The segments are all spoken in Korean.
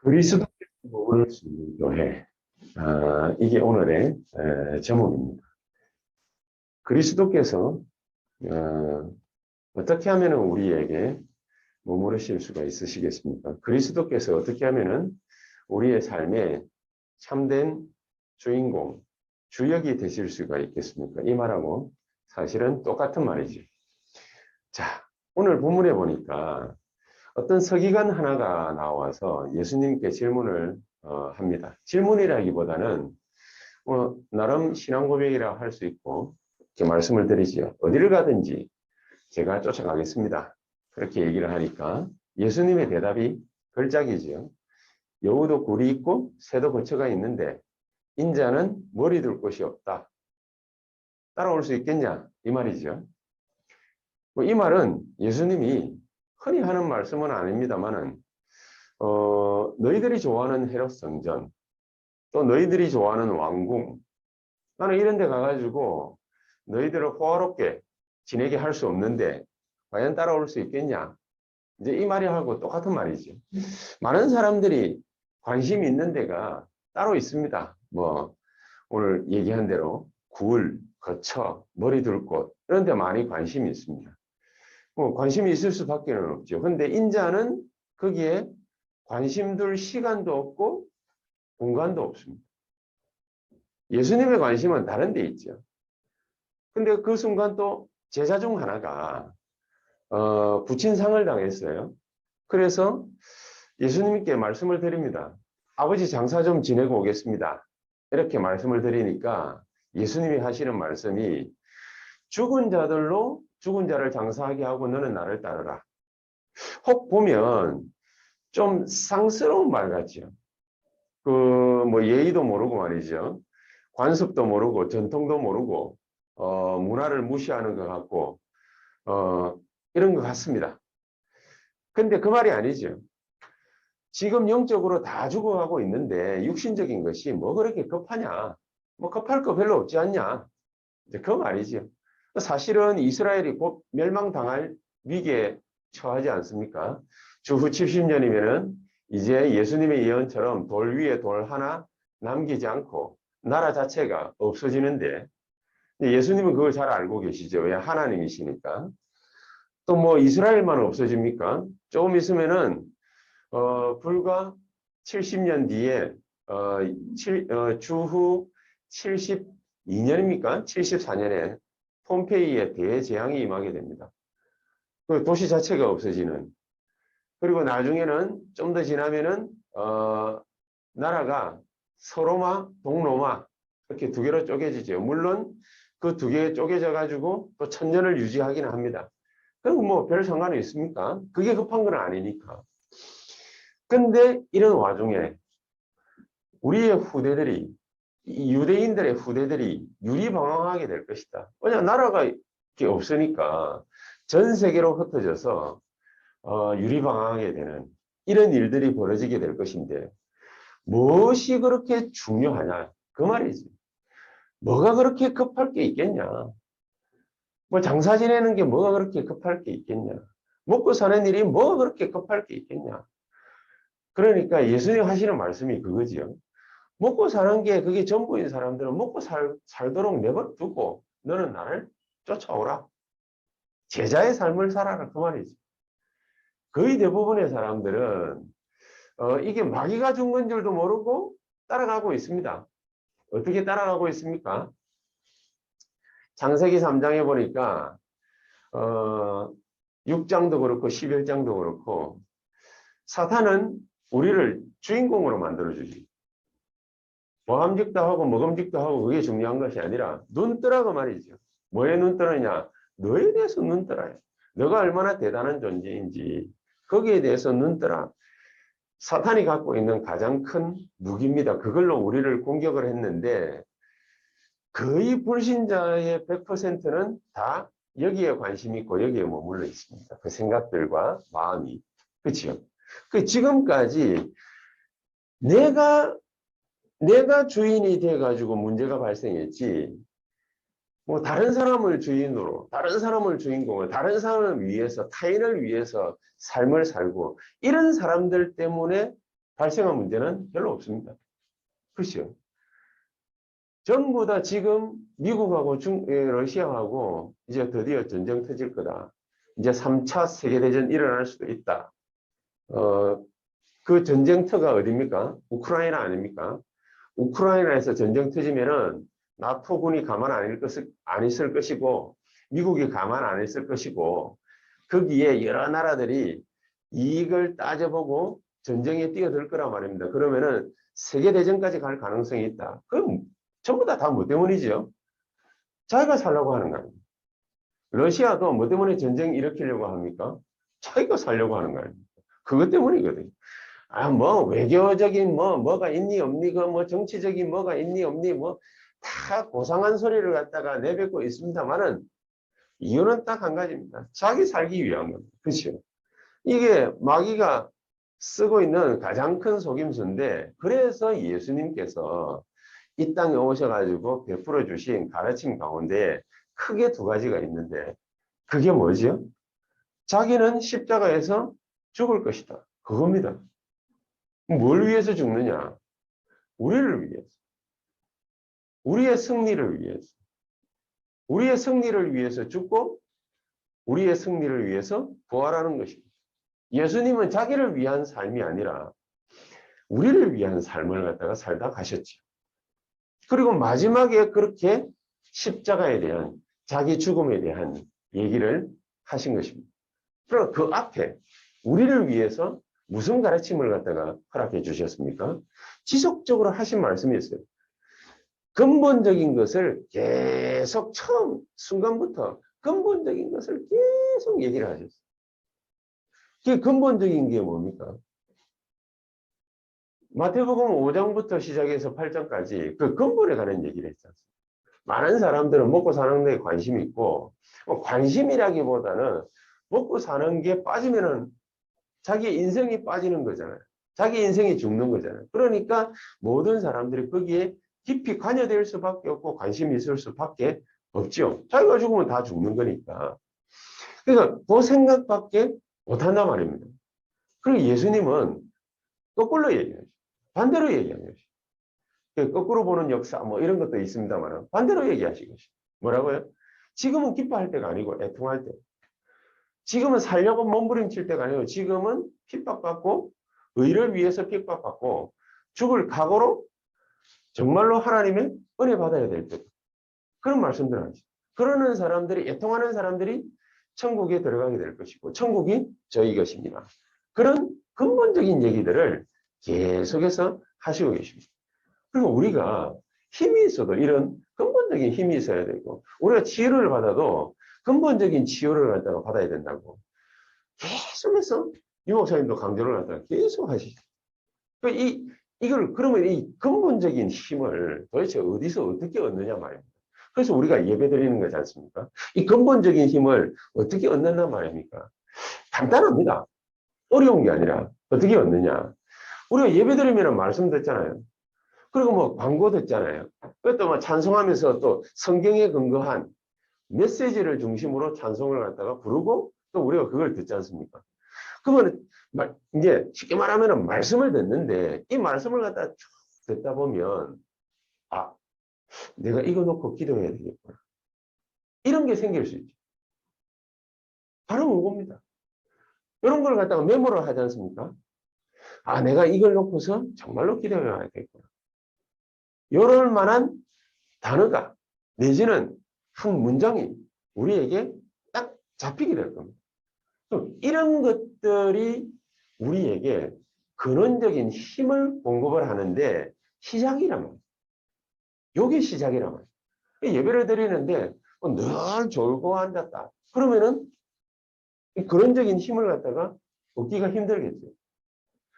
그리스도께서 머무를 수 있는 교회. 이게 오늘의 제목입니다. 그리스도께서 어떻게 하면 우리에게 머무르실 수가 있으시겠습니까? 그리스도께서 어떻게 하면 우리의 삶의 참된 주인공, 주역이 되실 수가 있겠습니까? 이 말하고 사실은 똑같은 말이죠. 자, 오늘 본문에 보니까 어떤 서기관 하나가 나와서 예수님께 질문을 합니다. 질문이라기보다는 나름 신앙 고백이라 할 수 있고 이렇게 말씀을 드리지요. 어디를 가든지 제가 쫓아가겠습니다. 그렇게 얘기를 하니까 예수님의 대답이 걸작이지요. 여우도 굴이 있고 새도 거처가 있는데 인자는 머리 둘 곳이 없다. 따라올 수 있겠냐? 이 말이죠. 이 말은 예수님이 흔히 하는 말씀은 아닙니다만은 너희들이 좋아하는 헤롯 성전, 또 너희들이 좋아하는 왕궁, 나는 이런 데 가가지고 너희들을 호화롭게 지내게 할 수 없는데 과연 따라올 수 있겠냐? 이제 이 말이 하고 똑같은 말이죠. 많은 사람들이 관심이 있는 데가 따로 있습니다. 뭐 오늘 얘기한 대로 굴, 거처, 머리 둘 곳 이런 데 많이 관심이 있습니다. 관심이 있을 수밖에 없죠. 근데 인자는 거기에 관심 둘 시간도 없고 공간도 없습니다. 예수님의 관심은 다른 데 있죠. 근데 그 순간 또 제자 중 하나가 부친상을 당했어요. 그래서 예수님께 말씀을 드립니다. 아버지 장사 좀 지내고 오겠습니다. 이렇게 말씀을 드리니까 예수님이 하시는 말씀이 죽은 자들로 죽은 자를 장사하게 하고 너는 나를 따르라. 혹 보면 좀 쌍스러운 말 같죠. 뭐 예의도 모르고 말이죠. 관습도 모르고 전통도 모르고 문화를 무시하는 것 같고 이런 것 같습니다. 근데 그 말이 아니죠. 지금 영적으로 다 죽어가고 있는데 육신적인 것이 뭐 그렇게 급하냐? 뭐 급할 거 별로 없지 않냐? 이제 그 말이죠. 사실은 이스라엘이 곧 멸망당할 위기에 처하지 않습니까? 주후 70년이면은 이제 예수님의 예언처럼 돌 위에 돌 하나 남기지 않고 나라 자체가 없어지는데 예수님은 그걸 잘 알고 계시죠. 왜? 하나님이시니까. 또 뭐 이스라엘만 없어집니까? 조금 있으면은 불과 70년 뒤에 주후 72년입니까? 74년에 폼페이에 대재앙이 임하게 됩니다. 그 도시 자체가 없어지는. 그리고 나중에는 좀 더 지나면은 나라가 서로마, 동로마 이렇게 두 개로 쪼개지죠. 물론 그 두 개에 쪼개져 가지고 또 천년을 유지하기는 합니다. 그럼 뭐 별 상관이 있습니까? 그게 급한 건 아니니까. 근데 이런 와중에 우리의 후대들이 유대인들의 후대들이 유리방황하게 될 것이다. 왜냐 나라가 이렇게 없으니까 전 세계로 흩어져서 유리방황하게 되는 이런 일들이 벌어지게 될 것인데 무엇이 그렇게 중요하냐 그 말이지. 뭐가 그렇게 급할 게 있겠냐. 뭐 장사 지내는 게 뭐가 그렇게 급할 게 있겠냐. 먹고 사는 일이 뭐가 그렇게 급할 게 있겠냐. 그러니까 예수님 하시는 말씀이 그거지요. 먹고 사는 게 그게 전부인 사람들은 먹고 살도록 내버려두고 너는 나를 쫓아오라. 제자의 삶을 살아라 그 말이지. 거의 대부분의 사람들은 이게 마귀가 준 건 줄도 모르고 따라가고 있습니다. 어떻게 따라가고 있습니까? 창세기 3장에 보니까 6장도 그렇고 11장도 그렇고 사탄은 우리를 주인공으로 만들어주지. 모함직도 하고 먹음직도 하고 그게 중요한 것이 아니라 눈뜨라고 말이죠. 뭐에 눈뜨느냐? 너에 대해서 눈뜨라요. 너가 얼마나 대단한 존재인지 거기에 대해서 눈뜨라. 사탄이 갖고 있는 가장 큰 무기입니다. 그걸로 우리를 공격을 했는데 거의 불신자의 100%는 다 여기에 관심이 있고 여기에 머물러 있습니다. 그 생각들과 마음이. 그렇죠? 그 지금까지 내가 주인이 돼가지고 문제가 발생했지, 뭐 다른 사람을 주인으로, 다른 사람을 주인공으로, 다른 사람을 위해서, 타인을 위해서 삶을 살고 이런 사람들 때문에 발생한 문제는 별로 없습니다. 그렇죠? 전부 다 지금 미국하고 러시아하고 이제 드디어 전쟁 터질 거다. 이제 3차 세계대전 일어날 수도 있다. 그 전쟁터가 어디입니까? 우크라이나 아닙니까? 우크라이나에서 전쟁 터지면은 나토군이 가만 안 있을 것이고 미국이 가만 안 있을 것이고 거기에 여러 나라들이 이익을 따져보고 전쟁에 뛰어들 거란 말입니다. 그러면은 세계대전까지 갈 가능성이 있다. 그럼 전부 다 뭐 때문이죠? 자기가 살려고 하는 거 아닙니까? 러시아도 뭐 때문에 전쟁 일으키려고 합니까? 자기가 살려고 하는 거 아닙니까? 그것 때문이거든요. 아, 뭐, 외교적인 뭐가 있니, 없니, 뭐, 정치적인 뭐가 있니, 없니, 뭐, 다 고상한 소리를 갖다가 내뱉고 있습니다만은, 이유는 딱 한 가지입니다. 자기 살기 위한 겁니다. 그렇죠? 이게 마귀가 쓰고 있는 가장 큰 속임수인데, 그래서 예수님께서 이 땅에 오셔가지고 베풀어 주신 가르침 가운데 크게 두 가지가 있는데, 그게 뭐죠? 자기는 십자가에서 죽을 것이다. 그겁니다. 뭘 위해서 죽느냐? 우리를 위해서. 우리의 승리를 위해서. 우리의 승리를 위해서 죽고 우리의 승리를 위해서 부활하는 것입니다. 예수님은 자기를 위한 삶이 아니라 우리를 위한 삶을 갖다가 살다 가셨죠. 그리고 마지막에 그렇게 십자가에 대한 자기 죽음에 대한 얘기를 하신 것입니다. 그럼 그 앞에 우리를 위해서 무슨 가르침을 갖다가 허락해 주셨습니까? 지속적으로 하신 말씀이 있어요. 근본적인 것을 계속 처음 순간부터 근본적인 것을 계속 얘기를 하셨어요. 그 근본적인 게 뭡니까? 마태복음 5장부터 시작해서 8장까지 그 근본에 관한 얘기를 했잖아요. 많은 사람들은 먹고 사는 데 관심이 있고 관심이라기보다는 먹고 사는 게 빠지면은 자기 인생이 빠지는 거잖아요. 자기 인생이 죽는 거잖아요. 그러니까 모든 사람들이 거기에 깊이 관여될 수밖에 없고 관심이 있을 수밖에 없죠. 자기가 죽으면 다 죽는 거니까. 그러니까 그 생각밖에 못한단 말입니다. 그리고 예수님은 거꾸로 얘기하죠. 반대로 얘기하는 것이죠. 거꾸로 보는 역사 뭐 이런 것도 있습니다만 반대로 얘기하신 것이죠. 뭐라고요? 지금은 기뻐할 때가 아니고 애통할 때. 지금은 살려고 몸부림칠 때가 아니고 지금은 핍박받고 의를 위해서 핍박받고 죽을 각오로 정말로 하나님의 은혜 받아야 될 때. 그런 말씀들 하죠. 그러는 사람들이 애통하는 사람들이 천국에 들어가게 될 것이고 천국이 저희 것입니다. 그런 근본적인 얘기들을 계속해서 하시고 계십니다. 그리고 우리가 힘이 있어도 이런 근본적인 힘이 있어야 되고 우리가 치유를 받아도 근본적인 치유를 갖다가 받아야 된다고 계속해서 유 목사님도 강조를 갖다가 계속 하시죠. 이걸 그러면 이 근본적인 힘을 도대체 어디서 어떻게 얻느냐 말입니다. 그래서 우리가 예배 드리는 거지 않습니까? 이 근본적인 힘을 어떻게 얻느냐 말입니까? 간단합니다. 어려운 게 아니라 어떻게 얻느냐. 우리가 예배 드리면 말씀 듣잖아요. 그리고 뭐 광고 듣잖아요. 그것도 뭐 찬송하면서 또 성경에 근거한 메시지를 중심으로 찬송을 갖다가 부르고 또 우리가 그걸 듣지 않습니까? 그러면 이제 쉽게 말하면 말씀을 듣는데 이 말씀을 갖다 쭉 듣다 보면 아, 내가 이거 놓고 기도해야 되겠구나. 이런 게 생길 수 있죠. 바로 그겁니다. 이런 걸 갖다가 메모를 하지 않습니까? 아, 내가 이걸 놓고서 정말로 기도해야 되겠구나. 이럴 만한 단어가 내지는 한 문장이 우리에게 딱 잡히게 될 겁니다. 이런 것들이 우리에게 근원적인 힘을 공급을 하는데 시작이란 말이에요. 이게 시작이란 말이에요. 예배를 드리는데 늘 졸고 앉았다. 그러면은 근원적인 힘을 갖다가 얻기가 힘들겠죠.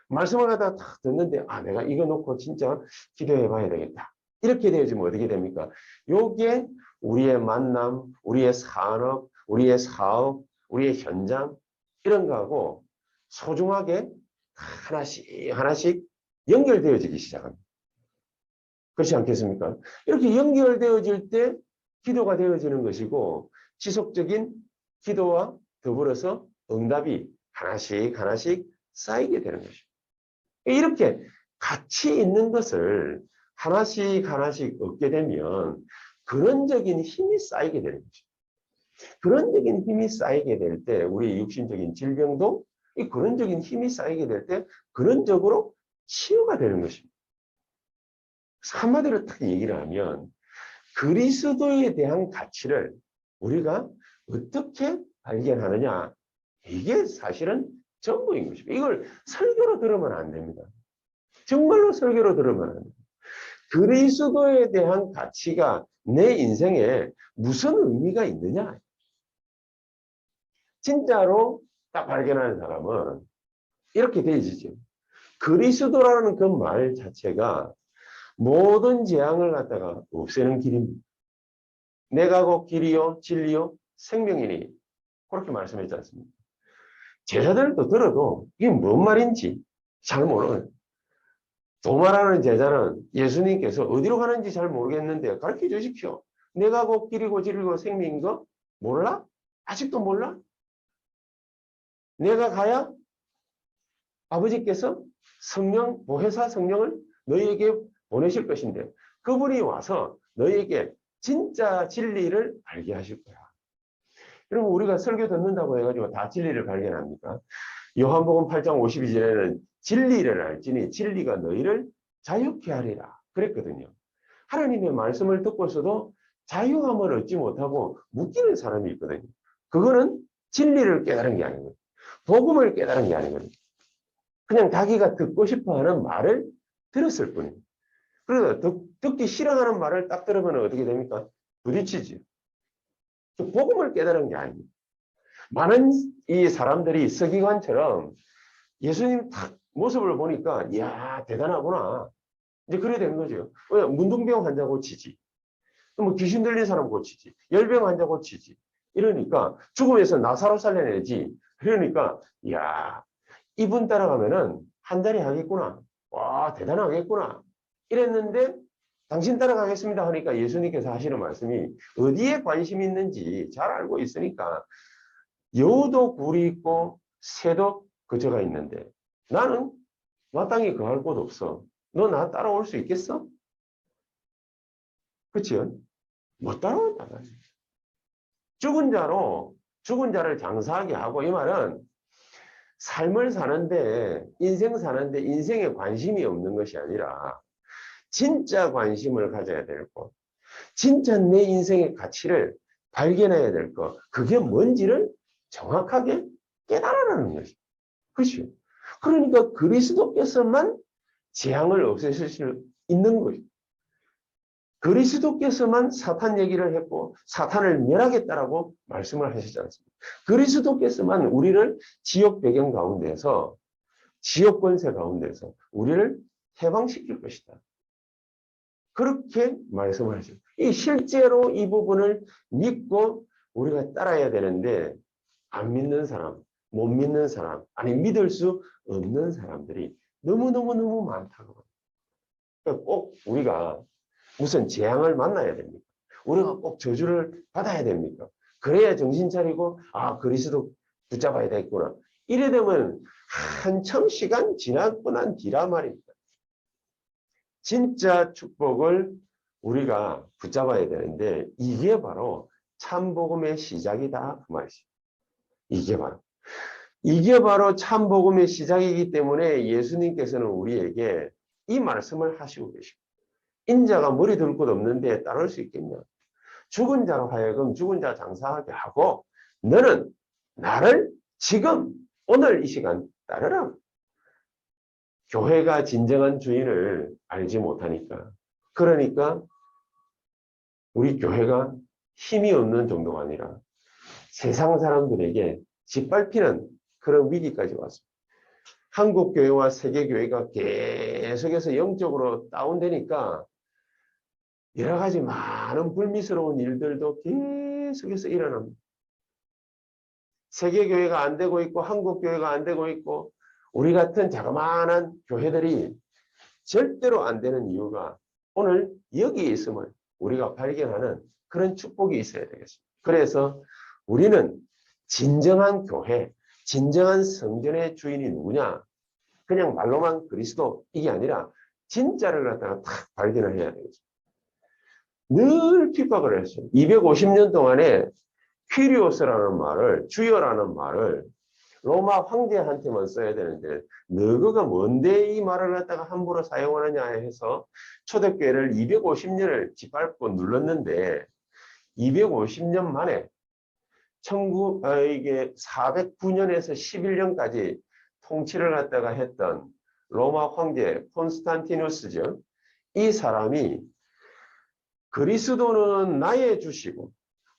말씀을 갖다가 딱 듣는데 아 내가 이거 놓고 진짜 기도해 봐야 되겠다. 이렇게 되어지면 어떻게 됩니까? 요게 우리의 만남, 우리의 산업, 우리의 사업, 우리의 현장 이런 거하고 소중하게 하나씩 하나씩 연결되어지기 시작합니다. 그렇지 않겠습니까? 이렇게 연결되어질 때 기도가 되어지는 것이고 지속적인 기도와 더불어서 응답이 하나씩 하나씩 쌓이게 되는 것입니다. 이렇게 가치 있는 것을 하나씩 하나씩 얻게 되면 근원적인 힘이 쌓이게 되는 거죠. 근원적인 힘이 쌓이게 될 때 우리 육신적인 질병도 이 근원적인 힘이 쌓이게 될 때 근원적으로 치유가 되는 것입니다. 한마디로 딱 얘기를 하면 그리스도에 대한 가치를 우리가 어떻게 발견하느냐, 이게 사실은 전부인 것입니다. 이걸 설교로 들으면 안 됩니다. 정말로 설교로 들으면 안 됩니다. 그리스도에 대한 가치가 내 인생에 무슨 의미가 있느냐, 진짜로 딱 발견하는 사람은 이렇게 되어지죠. 그리스도라는 그 말 자체가 모든 재앙을 갖다가 없애는 길입니다. 내가 곧 길이요 진리요 생명이니, 그렇게 말씀했지 않습니까? 제자들도 들어도 이게 뭔 말인지 잘 모르는, 도마라는 제자는 예수님께서 어디로 가는지 잘 모르겠는데 가르쳐 주십시오. 내가 곧 길이고 진리고 생명인 거 몰라? 아직도 몰라? 내가 가야 아버지께서 성령, 보혜사 성령을 너희에게 보내실 것인데 그분이 와서 너희에게 진짜 진리를 알게 하실 거야. 그러면 우리가 설교 듣는다고 해가지고 다 진리를 발견합니까? 요한복음 8장 52절에는 진리를 알지니 진리가 너희를 자유케 하리라 그랬거든요. 하나님의 말씀을 듣고서도 자유함을 얻지 못하고 묶이는 사람이 있거든요. 그거는 진리를 깨달은 게 아니거든요. 복음을 깨달은 게 아니거든요. 그냥 자기가 듣고 싶어하는 말을 들었을 뿐이에요. 그래서 듣기 싫어하는 말을 딱 들으면 어떻게 됩니까? 부딪히지. 복음을 깨달은 게 아닙니다. 많은 이 사람들이 서기관처럼 예수님 딱 모습을 보니까 이야 대단하구나. 이제 그래 된 거죠. 왜? 문둥병 환자 고치지. 뭐 귀신 들린 사람 고치지. 열병 환자 고치지. 이러니까 죽음에서 나사로 살려내지. 그러니까 이야 이분 따라가면은 한 자리 하겠구나. 와 대단하겠구나. 이랬는데 당신 따라가겠습니다 하니까 예수님께서 하시는 말씀이 어디에 관심이 있는지 잘 알고 있으니까 여우도 굴이 있고 새도 그저가 있는데 나는 마땅히 거할 곳 없어. 너 나 따라올 수 있겠어? 그치요? 못 따라온다. 죽은 자를 장사하게 하고, 이 말은 삶을 사는데 인생 사는데 인생에 관심이 없는 것이 아니라 진짜 관심을 가져야 될 것, 진짜 내 인생의 가치를 발견해야 될 것, 그게 뭔지를 정확하게 깨달아라는 것이. 그렇죠. 그러니까 그리스도께서만 재앙을 없애실 수 있는 거예요. 그리스도께서만 사탄 얘기를 했고 사탄을 멸하겠다라고 말씀을 하시지 않습니까? 그리스도께서만 우리를 지옥 배경 가운데서, 지옥 권세 가운데서 우리를 해방시킬 것이다. 그렇게 말씀을 하죠. 실제로 이 부분을 믿고 우리가 따라야 되는데 안 믿는 사람, 못 믿는 사람, 아니 믿을 수 없는 사람들이 너무너무너무 많다고. 그러니까 꼭 우리가 무슨 재앙을 만나야 됩니까? 우리가 꼭 저주를 받아야 됩니까? 그래야 정신 차리고 그리스도 붙잡아야 되겠구나. 이래 되면 한참 시간 지나고 난 뒤라 말입니다. 진짜 축복을 우리가 붙잡아야 되는데 이게 바로 참복음의 시작이다 그 말이죠. 이게 바로 참복음의 시작이기 때문에 예수님께서는 우리에게 이 말씀을 하시고 계십니다. 인자가 머리 둘 곳 없는데 따를 수 있겠냐? 죽은 자로 하여금 죽은 자 장사하게 하고 너는 나를 지금 오늘 이 시간 따르라. 교회가 진정한 주인을 알지 못하니까, 그러니까 우리 교회가 힘이 없는 정도가 아니라 세상 사람들에게 짓밟히는 그런 위기까지 왔습니다. 한국 교회와 세계 교회가 계속해서 영적으로 다운되니까 여러 가지 많은 불미스러운 일들도 계속해서 일어납니다. 세계 교회가 안 되고 있고 한국 교회가 안 되고 있고 우리 같은 자그마한 교회들이 절대로 안 되는 이유가 오늘 여기에 있음을 우리가 발견하는 그런 축복이 있어야 되겠습니다. 그래서 우리는 진정한 교회, 진정한 성전의 주인이 누구냐? 그냥 말로만 그리스도 이게 아니라 진짜를 갖다가 탁 발견을 해야 되겠죠. 늘 핍박을 했어요. 250년 동안에 퀴리오스라는 말을, 주여라는 말을 로마 황제한테만 써야 되는데 너그가 뭔데 이 말을 갖다가 함부로 사용하느냐 해서 초대교회를 250년을 짓밟고 눌렀는데 250년 만에 이게 409년에서 11년까지 통치를 갖다가 했던 로마 황제 콘스탄티누스죠. 이 사람이 그리스도는 나의 주시고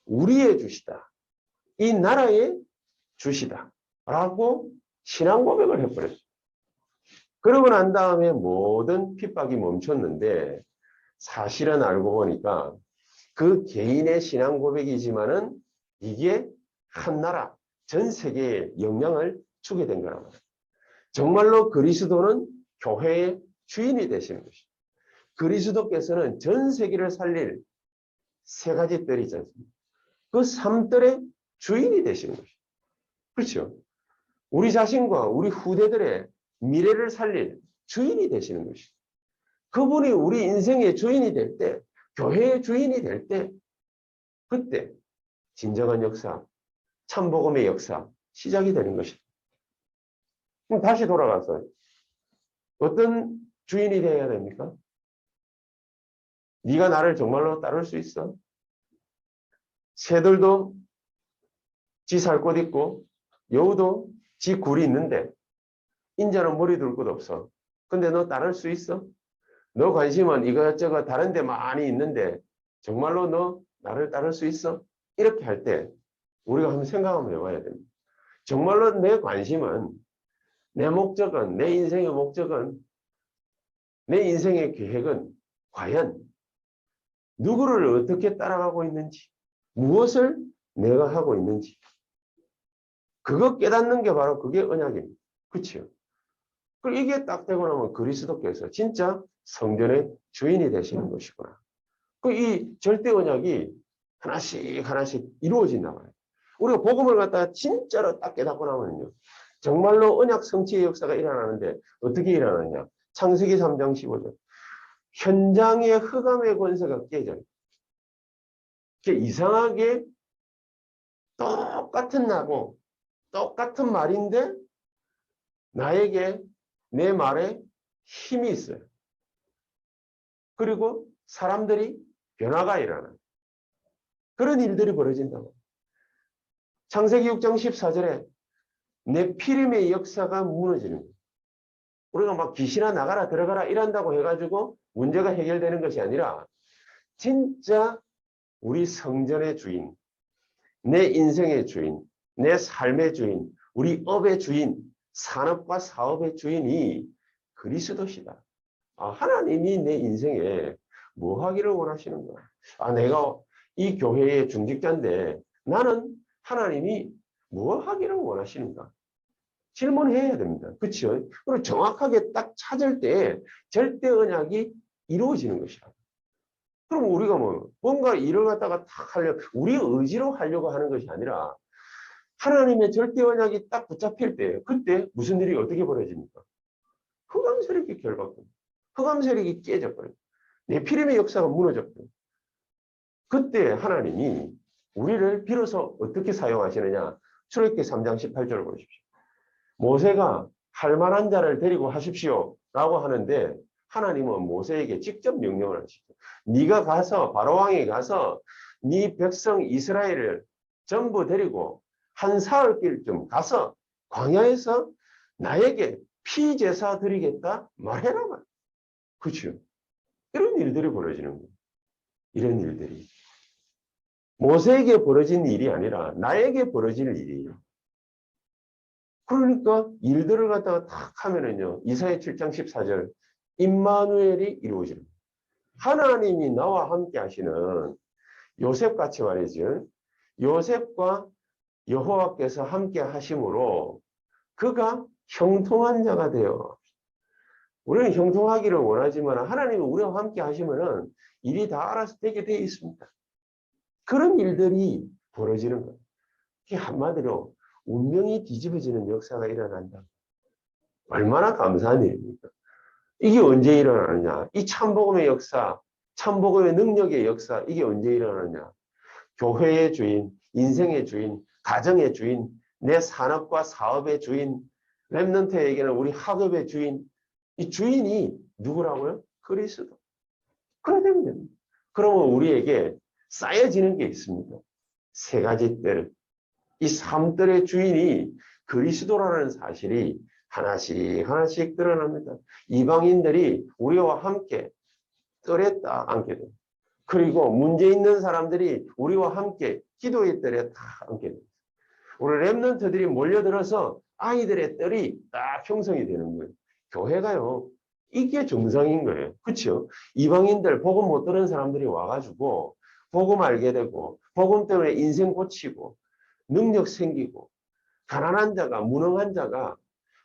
우리의 주시다. 이 나라의 주시다. 라고 신앙 고백을 해버렸어요. 그러고 난 다음에 모든 핍박이 멈췄는데 사실은 알고 보니까 그 개인의 신앙 고백이지만은 이게 한 나라, 전 세계에 영향을 주게 된 거란 말이에요. 정말로 그리스도는 교회의 주인이 되시는 것이죠. 그리스도께서는 전 세계를 살릴 세 가지 뜰이 있지 않습니까? 그 3뜰의 주인이 되시는 것이죠. 그렇죠? 우리 자신과 우리 후대들의 미래를 살릴 주인이 되시는 것이죠. 그분이 우리 인생의 주인이 될 때, 교회의 주인이 될 때, 그때 진정한 역사, 참복음의 역사 시작이 되는 것이죠. 그럼 다시 돌아가서 어떤 주인이 되어야 됩니까? 네가 나를 정말로 따를 수 있어? 새들도 지 살 곳 있고 여우도 지 굴이 있는데 인자는 머리 둘 곳 없어. 근데 너 따를 수 있어? 너 관심은 이것저것 다른 데 많이 있는데 정말로 너 나를 따를 수 있어? 이렇게 할 때 우리가 한번 생각 한번 해봐야 됩니다. 정말로 내 관심은, 내 목적은, 내 인생의 목적은, 내 인생의 계획은 과연 누구를 어떻게 따라가고 있는지, 무엇을 내가 하고 있는지, 그거 깨닫는 게 바로 그게 언약입니다. 그렇죠? 그리고 이게 딱 되고 나면 그리스도께서 진짜 성전의 주인이 되시는 것이구나. 그 이 절대 언약이 하나씩 하나씩 이루어진단 말이에요. 우리가 복음을 갖다가 진짜로 딱 깨닫고 나면요, 정말로 언약 성취의 역사가 일어나는데 어떻게 일어나느냐? 창세기 3장 15절. 현장의 흑암의 권세가 깨져요. 이상하게 똑같은 나고 똑같은 말인데 나에게 내 말에 힘이 있어요. 그리고 사람들이 변화가 일어나요. 그런 일들이 벌어진다고. 창세기 6장 14절에 네피림의 역사가 무너지는 거예요. 우리가 막 귀신아 나가라 들어가라 이란다고 해가지고 문제가 해결되는 것이 아니라 진짜 우리 성전의 주인, 내 인생의 주인, 내 삶의 주인, 우리 업의 주인, 산업과 사업의 주인이 그리스도시다. 하나님이 내 인생에 뭐 하기를 원하시는가? 내가 이 교회의 중직자인데 나는 하나님이 뭐 하기를 원하시는가? 질문해야 됩니다. 그렇죠? 그리고 정확하게 딱 찾을 때 절대 언약이 이루어지는 것이야. 그럼 우리가 뭔가 일을 갖다가 딱 하려고, 우리 의지로 하려고 하는 것이 아니라 하나님의 절대 언약이 딱 붙잡힐 때, 그때 무슨 일이 어떻게 벌어집니까? 흑암 세력이 결박됩니다. 흑암 세력이 깨져버려요. 네피림의 역사가 무너졌고요. 그때 하나님이 우리를 비로소 어떻게 사용하시느냐? 출애굽기 3장 18절을 보십시오. 모세가 할 만한 자를 데리고 하십시오 라고 하는데 하나님은 모세에게 직접 명령을 하시죠. 네가 가서 바로왕이 가서 네 백성 이스라엘을 전부 데리고 한 사흘길쯤 가서 광야에서 나에게 피제사 드리겠다 말해라 말. 그렇죠? 이런 일들이 벌어지는 거예요. 이런 일들이 모세에게 벌어진 일이 아니라 나에게 벌어질 일이에요. 그러니까 일들을 갖다가 탁 하면은요, 이사야 7장 14절 임마누엘이 이루어지는 거예요. 하나님이 나와 함께 하시는 요셉같이 말이죠. 요셉과 여호와께서 함께 하심으로 그가 형통한 자가 되어, 우리는 형통하기를 원하지만 하나님이 우리와 함께 하시면은 일이 다 알아서 되게 되어 있습니다. 그런 일들이 벌어지는 거예요. 이게 한마디로 운명이 뒤집어지는 역사가 일어난다. 얼마나 감사한 일입니까? 이게 언제 일어나느냐? 이 참복음의 역사, 참복음의 능력의 역사, 이게 언제 일어나느냐? 교회의 주인, 인생의 주인, 가정의 주인, 내 산업과 사업의 주인, 렘넌트에게는 우리 학업의 주인, 이 주인이 누구라고요? 그리스도. 그래야 됩니다. 그러면 우리에게 쌓여지는 게 있습니다. 세 가지 뜰. 이 삼뜰의 주인이 그리스도라는 사실이 하나씩 하나씩 드러납니다. 이방인들이 우리와 함께 뜰에 딱 앉게 됩니다. 그리고 문제 있는 사람들이 우리와 함께 기도의 뜰에 딱 앉게 됩니다. 우리 렘넌트들이 몰려들어서 아이들의 뜰이 딱 형성이 되는 거예요. 교회가요. 이게 정상인 거예요. 그렇죠? 이방인들 복음 못 들은 사람들이 와가지고 복음 알게 되고 복음 때문에 인생 고치고 능력 생기고 가난한 자가 무능한 자가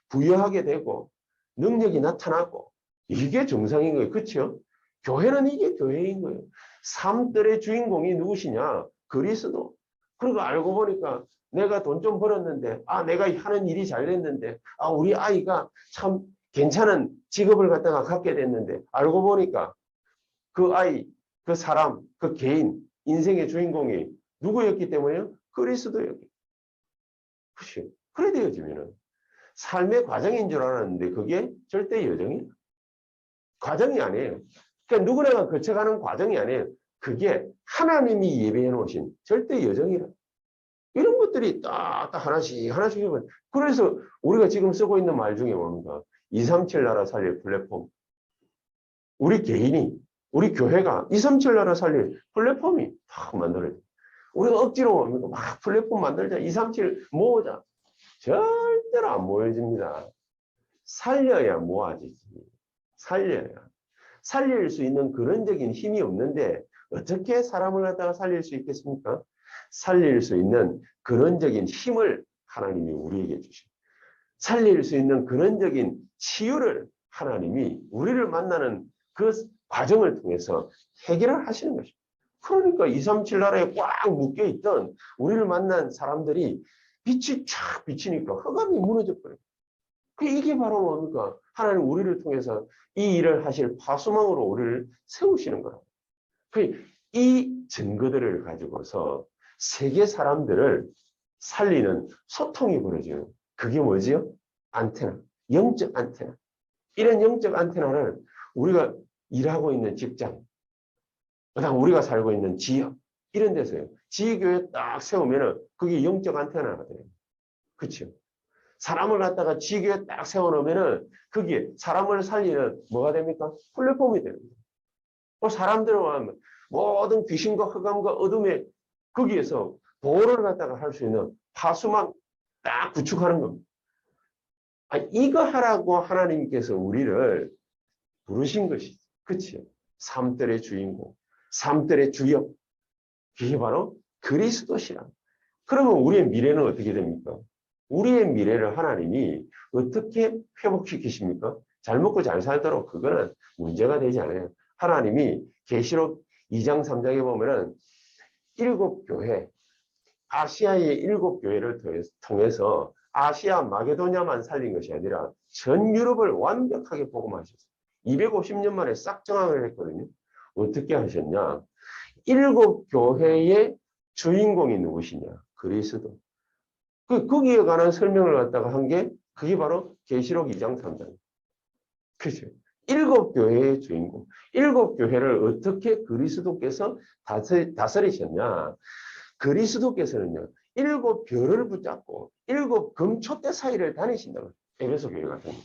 부유하게 되고 능력이 나타나고 이게 정상인 거예요. 그렇죠? 교회는 이게 교회인 거예요. 삼뜰의 주인공이 누구시냐? 그리스도. 그리고 알고 보니까 내가 돈 좀 벌었는데 내가 하는 일이 잘 됐는데 우리 아이가 참 괜찮은 직업을 갖다가 갖게 됐는데 알고 보니까 그 아이, 그 사람, 그 개인 인생의 주인공이 누구였기 때문에요? 그리스도였기. 그렇죠? 그래 되어지면은 삶의 과정인 줄 알았는데 그게 절대 여정이에요. 과정이 아니에요. 그러니까 누구나 거쳐가는 과정이 아니에요. 그게 하나님이 예배해 놓으신 절대 여정이라. 이런 것들이 딱 하나씩 하나씩 해보면 그래서 우리가 지금 쓰고 있는 말 중에 뭡니까? 237 나라 살릴 플랫폼. 우리 개인이 우리 교회가 237 나라 살릴 플랫폼이 딱 만들어야 돼. 우리가 억지로 뭡니까? 막 플랫폼 만들자. 237 모으자. 절대로 안 모여집니다. 살려야 모아지지. 살려야. 살릴 수 있는 근원적인 힘이 없는데 어떻게 사람을 갖다가 살릴 수 있겠습니까? 살릴 수 있는 근원적인 힘을 하나님이 우리에게 주십니다. 살릴 수 있는 근원적인 치유를 하나님이 우리를 만나는 그 과정을 통해서 해결을 하시는 것입니다. 그러니까 237 나라에 꽉 묶여있던 우리를 만난 사람들이 빛이 쫙 비치니까 흑암이 무너져 버려요. 이게 바로 뭡니까? 하나님 우리를 통해서 이 일을 하실 파수망으로 우리를 세우시는 거라고. 이 증거들을 가지고서 세계 사람들을 살리는 소통이 벌어져요. 그게 뭐지요? 안테나, 영적 안테나. 이런 영적 안테나를 우리가 일하고 있는 직장, 그다음 우리가 살고 있는 지역, 이런 데서요. 지교에 딱 세우면은 그게 영적 안테나가 돼요. 그렇죠? 사람을 갖다가 지교에 딱 세워놓으면은 그게 사람을 살리는 뭐가 됩니까? 플랫폼이 됩니다. 사람들은 모든 귀신과 흑암과 어둠의 거기에서 보호를 갖다가 할 수 있는 파수망 딱 구축하는 겁니다. 이거 하라고 하나님께서 우리를 부르신 것이죠. 그렇죠? 삼뜰의 주인공, 삼뜰의 주역. 이게 바로 그리스도시라. 그러면 우리의 미래는 어떻게 됩니까? 우리의 미래를 하나님이 어떻게 회복시키십니까? 잘 먹고 잘 살도록 그거는 문제가 되지 않아요. 하나님이 계시록 2장 3장에 보면은 7교회, 아시아의 7교회를 통해서 아시아 마게도냐만 살린 것이 아니라 전 유럽을 완벽하게 복음하셨어요. 250년 만에 싹 정함을 했거든요. 어떻게 하셨냐? 7교회의 주인공이 누구시냐? 그리스도. 거기에 관한 설명을 갖다가 한 게 그게 바로 계시록 2장 3장. 그렇죠. 7교회의 주인공. 7교회를 어떻게 그리스도께서 다스리셨냐? 그리스도께서는요. 7별을 붙잡고 7금초대 사이를 다니신다고. 에베소 교회 같은 거.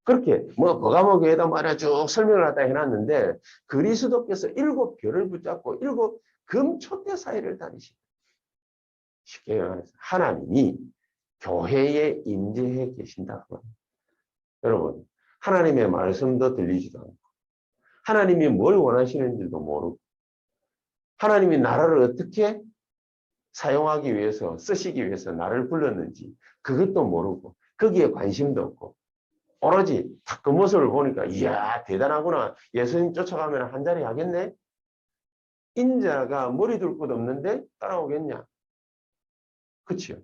그렇게 버가모 교회다 말이야 쭉 설명을 하다 해놨는데 그리스도께서 7별을 붙잡고 7금초대 사이를 다니신다. 쉽게 말해서 하나님이 교회에 임재해 계신다고. 여러분, 하나님의 말씀도 들리지도 않고 하나님이 뭘 원하시는지도 모르고 하나님이 나라를 어떻게 사용하기 위해서 쓰시기 위해서 나를 불렀는지 그것도 모르고 거기에 관심도 없고 오로지 딱 그 모습을 보니까 이야 대단하구나. 예수님 쫓아가면 한 자리 하겠네. 인자가 머리 둘 곳 없는데 따라오겠냐. 그렇죠.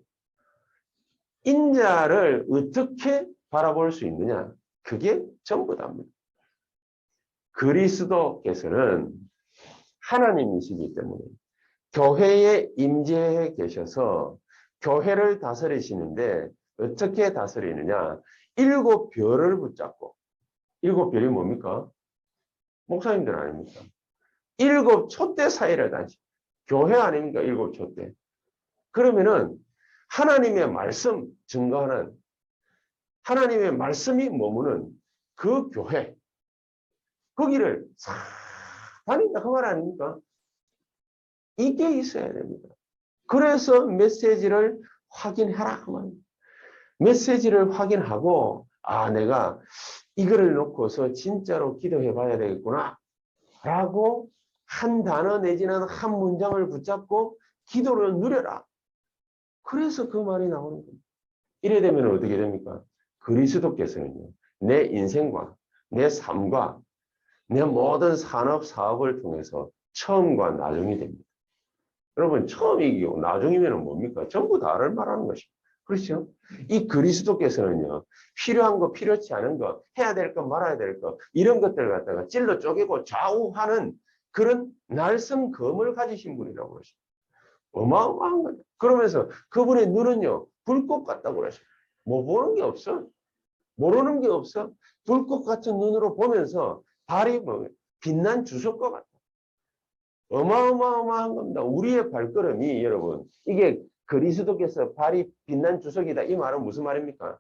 인자를 어떻게 바라볼 수 있느냐? 그게 전부 다입니다. 그리스도께서는 하나님이시기 때문에 교회에 임재해 계셔서 교회를 다스리시는데 어떻게 다스리느냐? 7별을 붙잡고, 7별이 뭡니까? 목사님들 아닙니까? 7촛대 사이를 다니시. 교회 아닙니까? 7촛대. 그러면은 하나님의 말씀 증거하는, 하나님의 말씀이 머무는 그 교회, 거기를 싹 다닌다 그 말 아닙니까? 이게 있어야 됩니다. 그래서 메시지를 확인해라 그 말입니다. 메시지를 확인하고 내가 이거를 놓고서 진짜로 기도해 봐야 되겠구나 라고 한 단어 내지는 한 문장을 붙잡고 기도를 누려라. 그래서 그 말이 나오는 겁니다. 이래 되면 어떻게 됩니까? 그리스도께서는요, 내 인생과 내 삶과 내 모든 산업 사업을 통해서 처음과 나중이 됩니다. 여러분, 처음이고 나중이면 뭡니까? 전부 다를 말하는 것입니다. 그렇죠? 이 그리스도께서는요, 필요한 거, 필요치 않은 거, 해야 될 거, 말아야 될 거, 이런 것들 갖다가 찔러 쪼개고 좌우하는 그런 날성검을 가지신 분이라고 그러십니다. 어마어마한 거죠. 그러면서 그분의 눈은요, 불꽃 같다고 그러십니다. 뭐 보는 게 없어. 모르는 게 없어. 불꽃 같은 눈으로 보면서 발이 뭐 빛난 주석과 같다. 어마어마한 겁니다. 우리의 발걸음이 여러분, 이게 그리스도께서 발이 빛난 주석이다. 이 말은 무슨 말입니까?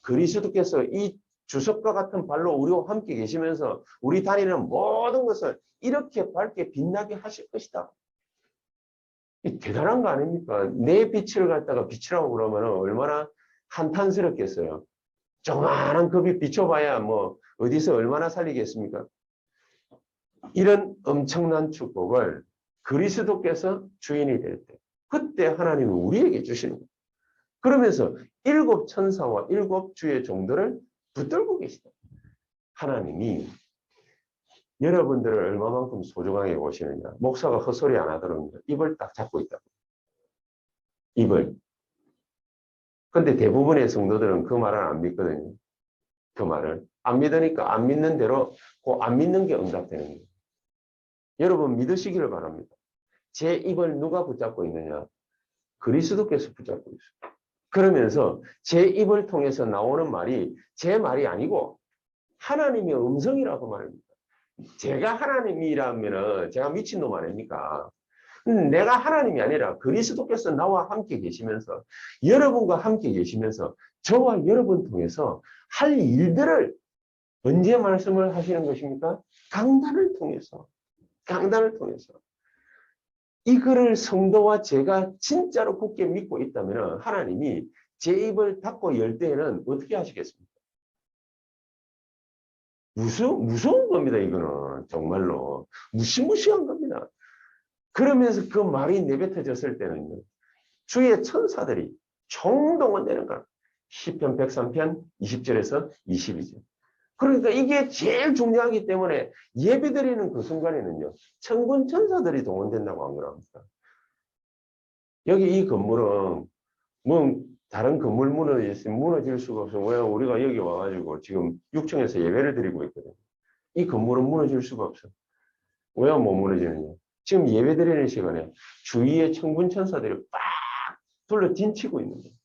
그리스도께서 이 주석과 같은 발로 우리와 함께 계시면서 우리 다니는 모든 것을 이렇게 밝게 빛나게 하실 것이다. 이 대단한 거 아닙니까? 내 빛을 갖다가 빛이라고 그러면 얼마나 한탄스럽겠어요. 조그마한 급이 비춰봐야 뭐 어디서 얼마나 살리겠습니까? 이런 엄청난 축복을 그리스도께서 주인이 될 때, 그때 하나님은 우리에게 주시는 거예요. 그러면서 7 천사와 7 주의 종들을 붙들고 계시다. 하나님이 여러분들을 얼마만큼 소중하게 보시느냐. 목사가 헛소리 안 하도록 입을 딱 잡고 있다고. 입을. 근데 대부분의 성도들은 그 말을 안 믿거든요. 그 말을. 안 믿으니까 안 믿는 대로 그 안 믿는 게 응답되는 거예요. 여러분 믿으시기를 바랍니다. 제 입을 누가 붙잡고 있느냐? 그리스도께서 붙잡고 있어요. 그러면서 제 입을 통해서 나오는 말이 제 말이 아니고 하나님의 음성이라고 말합니다. 제가 하나님이라면 제가 미친놈 아닙니까? 내가 하나님이 아니라 그리스도께서 나와 함께 계시면서 여러분과 함께 계시면서 저와 여러분 통해서 할 일들을 언제 말씀을 하시는 것입니까? 강단을 통해서. 강단을 통해서. 이거를 성도와 제가 진짜로 굳게 믿고 있다면 하나님이 제 입을 닫고 열 때에는 어떻게 하시겠습니까? 무서운 겁니다. 이거는 정말로 무시무시한 겁니다. 그러면서 그 말이 내뱉어졌을 때는요, 주의 천사들이 총동원되는 거야. 시편 103편 20절에서 22절. 그러니까 이게 제일 중요하기 때문에 예배드리는 그 순간에는요, 천군 천사들이 동원된다고 한 거랍니다. 여기 이 건물은 뭐 다른 건물 무너질 수가 없어. 왜 우리가 여기 와가지고 지금 6층에서 예배를 드리고 있거든요. 이 건물은 무너질 수가 없어. 왜 못 무너지느냐? 지금 예배 드리는 시간에 주위에 천군 천사들이 빡 둘러 딘치고 있는 거예요.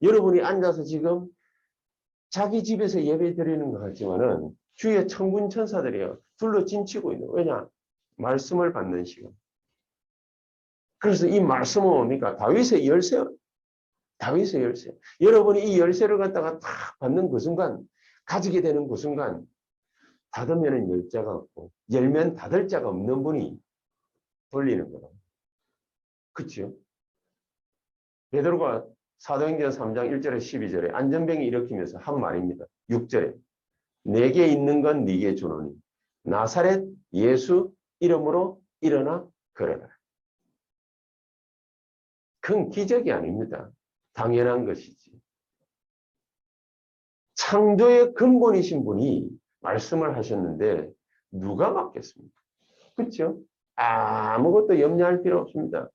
여러분이 앉아서 지금 자기 집에서 예배 드리는 것 같지만은 주위에 천군 천사들이요 둘러 딘치고 있는 거예요. 왜냐? 말씀을 받는 시간. 그래서 이 말씀은 뭡니까? 다윗의 열쇠. 다윗의 열쇠. 여러분이 이 열쇠를 갖다가 딱 받는 그 순간, 가지게 되는 그 순간, 닫으면 열 자가 없고, 열면 닫을 자가 없는 분이 돌리는 거다. 그렇죠? 베드로가 사도행전 3장 1절에 12절에 안전병이 일으키면서 한 말입니다. 6절에 내게 있는 건 네게 주노니 나사렛 예수 이름으로 일어나 걸어라. 큰 기적이 아닙니다. 당연한 것이지. 창조의 근본이신 분이 말씀을 하셨는데 누가 맡겠습니까? 그렇죠? 아무것도 염려할 필요 없습니다.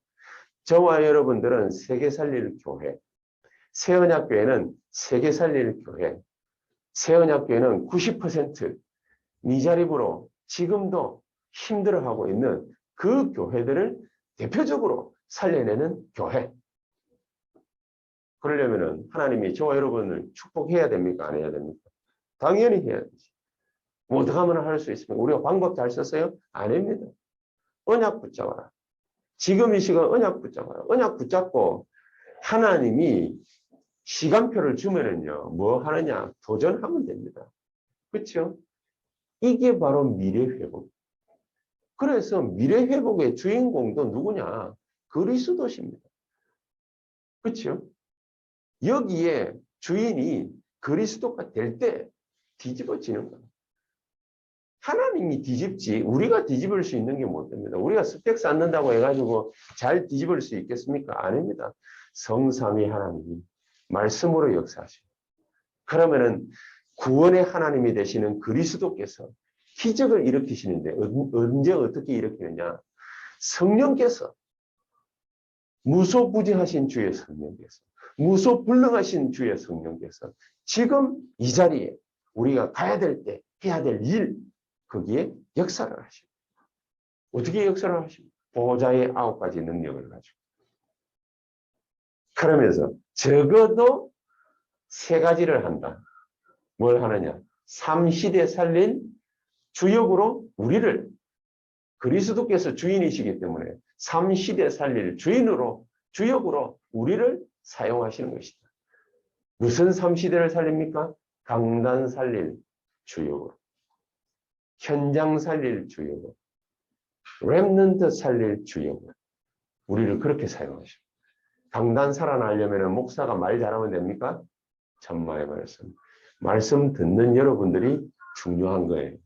저와 여러분들은 세계 살릴 교회, 새언약교회는 세계 살릴 교회, 새언약교회는 90% 미자립으로 지금도 힘들어하고 있는 그 교회들을 대표적으로 살려내는 교회. 그러려면은 하나님이 저와 여러분을 축복해야 됩니까? 안 해야 됩니까? 당연히 해야 되지. 뭐 어떻게 하면 할 수 있습니까? 우리가 방법 잘 썼어요? 아닙니다. 언약 붙잡아라. 지금 이 시간 언약 붙잡아라. 언약 붙잡고 하나님이 시간표를 주면은요, 뭐 하느냐? 도전하면 됩니다. 그렇죠? 이게 바로 미래 회복. 그래서 미래 회복의 주인공도 누구냐? 그리스도십니다. 그렇죠? 여기에 주인이 그리스도가 될 때 뒤집어지는 거예요. 하나님이 뒤집지 우리가 뒤집을 수 있는 게 못 됩니다. 우리가 스펙 쌓는다고 해가지고 잘 뒤집을 수 있겠습니까? 아닙니다. 성삼위 하나님이 말씀으로 역사하시고 그러면은 구원의 하나님이 되시는 그리스도께서 기적을 일으키시는데 언제 어떻게 일으키느냐? 성령께서 무소부지하신 주의 성령께서 무소불능하신 주의 성령께서 지금 이 자리에 우리가 가야 될 때 해야 될 일 거기에 역사를 하시고 어떻게 역사를 하시고 보호자의 9가지 능력을 가지고 그러면서 적어도 3가지를 한다. 뭘 하느냐? 3시대 살릴 주역으로 우리를 그리스도께서 주인이시기 때문에 3시대 살릴 주인으로 주역으로 우리를 사용하시는 것이다. 무슨 3시대를 살립니까? 강단 살릴 주역으로 현장 살릴 주역으로 렘넌트 살릴 주역으로 우리를 그렇게 사용하십니다. 강단 살아나려면 목사가 말 잘하면 됩니까? 천만의 말씀 듣는 여러분들이 중요한 거예요.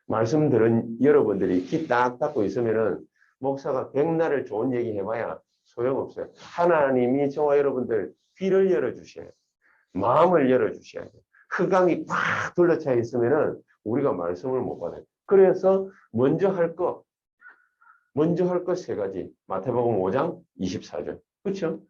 말씀 들은 여러분들이 귀 딱 닫고 있으면은 목사가 백날을 좋은 얘기 해봐야 소용없어요. 하나님이 저와 여러분들 귀를 열어주셔야 돼요. 마음을 열어주셔야 돼요. 흑암이 꽉 둘러차 있으면은 우리가 말씀을 못 받아요. 그래서 먼저 할 것 3가지. 마태복음 5장 24절. 그렇죠?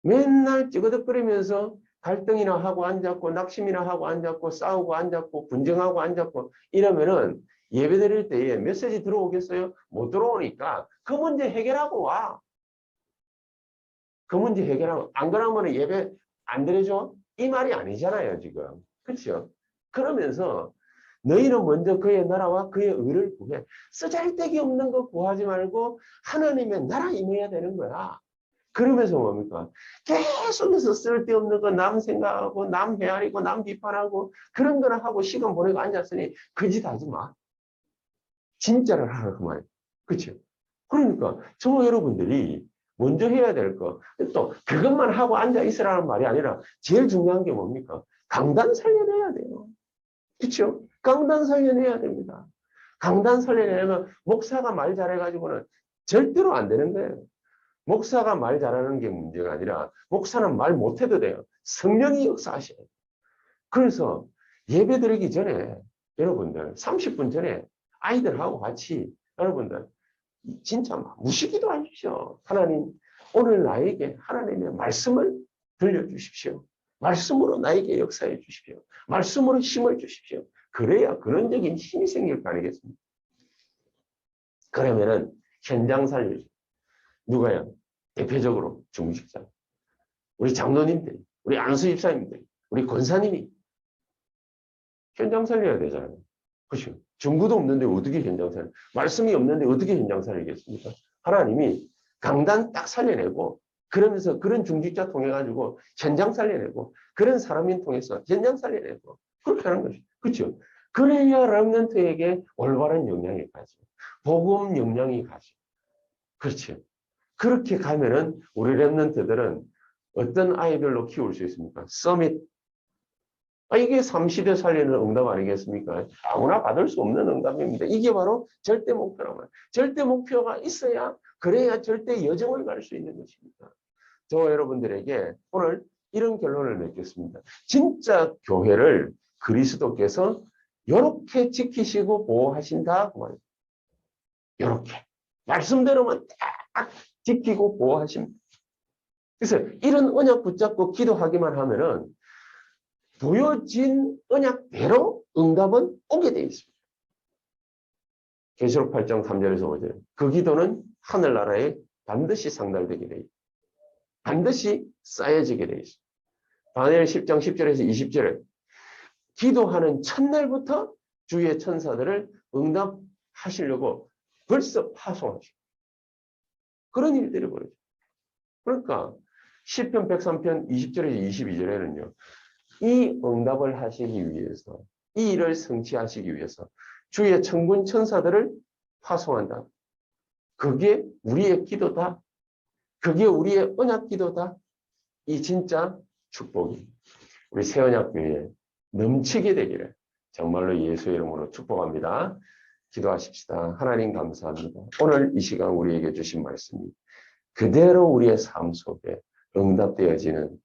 맨날 찌그덕거리면서 갈등이나 하고 앉았고 낙심이나 하고 앉았고 싸우고 앉았고 분쟁하고 앉았고 이러면은 예배 드릴 때에 메시지 들어오겠어요? 못 들어오니까 그 문제 해결하고 와. 그 문제 해결하고 안 그러면 예배 안 드려줘? 이 말이 아니잖아요 지금. 그렇죠? 그러면서 너희는 먼저 그의 나라와 그의 의를 구해. 쓰잘데기 없는 거 구하지 말고 하나님의 나라 임해야 되는 거야. 그러면서 뭡니까? 계속해서 쓸데없는 거 남 생각하고 남 헤아리고 남 비판하고 그런 거나 하고 시간 보내고 앉았으니 그 짓 하지 마. 진짜를 하라 그 말이에요. 그렇죠? 그러니까 저와 여러분들이 먼저 해야 될 거 또 그것만 하고 앉아 있으라는 말이 아니라 제일 중요한 게 뭡니까? 강단 살려내야 돼요. 그렇죠? 강단 살려내야 됩니다. 강단 살려내려면 목사가 말 잘해가지고는 절대로 안 되는 거예요. 목사가 말 잘하는 게 문제가 아니라 목사는 말 못해도 돼요. 성령이 역사하셔야 돼요. 그래서 예배 드리기 전에 여러분들 30분 전에 아이들하고 같이 여러분들 진짜 무시기도 하십시오. 하나님 오늘 나에게 하나님의 말씀을 들려주십시오. 말씀으로 나에게 역사해 주십시오. 말씀으로 힘을 주십시오. 그래야 근원적인 힘이 생길 거 아니겠습니까? 그러면은 현장 살리죠. 누가요? 대표적으로 중직자. 우리 장로님들, 우리 안수 집사님들, 우리 권사님이 현장 살려야 되잖아요. 그렇죠? 정구도 없는데 어떻게 현장 살려? 말씀이 없는데 어떻게 현장 살리겠습니까? 하나님이 강단 딱 살려내고 그러면서 그런 중직자 통해 가지고 현장 살려내고 그런 사람인 통해서 현장 살려내고 그렇게 하는 것이죠. 그렇죠? 그래야 렘넌트에게 올바른 영향이 가죠. 복음 영향이 가죠. 그렇죠? 그렇게 가면은 우리 렘넌트들은 어떤 아이들로 키울 수 있습니까? 서밋. 이게 3시대 살리는 응답 아니겠습니까? 아무나 받을 수 없는 응답입니다. 이게 바로 절대 목표란 말이에요. 절대 목표가 있어야 그래야 절대 여정을 갈 수 있는 것입니다. 저와 여러분들에게 오늘 이런 결론을 맺겠습니다. 진짜 교회를 그리스도께서 이렇게 지키시고 보호하신다. 이렇게. 말씀대로만 딱 지키고 보호하십니다. 그래서 이런 언약 붙잡고 기도하기만 하면은 부여진 언약대로 응답은 오게 되어 있습니다. 계시록 8장 3절에서 5절. 그 기도는 하늘나라에 반드시 상달되게 되어 있습니다. 반드시 쌓여지게 되어 있습니다. 다니엘 10장 10절에서 20절에 기도하는 첫날부터 주의 천사들을 응답하시려고 벌써 파송하시고 그런 일들이 벌어져요. 그러니까 시편 103편 20절에서 22절에는요. 이 응답을 하시기 위해서 이 일을 성취하시기 위해서 주의 천군 천사들을 파송한다. 그게 우리의 기도다. 그게 우리의 언약 기도다. 이 진짜 축복이 우리 새언약교회에 넘치게 되기를 정말로 예수의 이름으로 축복합니다. 기도하십시다. 하나님 감사합니다. 오늘 이 시간 우리에게 주신 말씀이 그대로 우리의 삶 속에 응답되어지는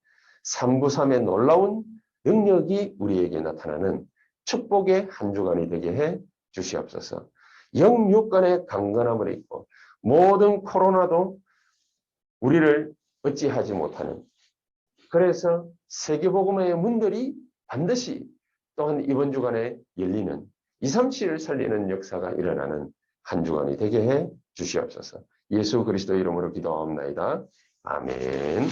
393의 놀라운 능력이 우리에게 나타나는 축복의 한 주간이 되게 해 주시옵소서. 영육간의 강건함을 입고 모든 코로나도 우리를 어찌하지 못하는 그래서 세계복음의 문들이 반드시 또한 이번 주간에 열리는 237을 살리는 역사가 일어나는 한 주간이 되게 해 주시옵소서. 예수 그리스도 이름으로 기도하옵나이다. 아멘.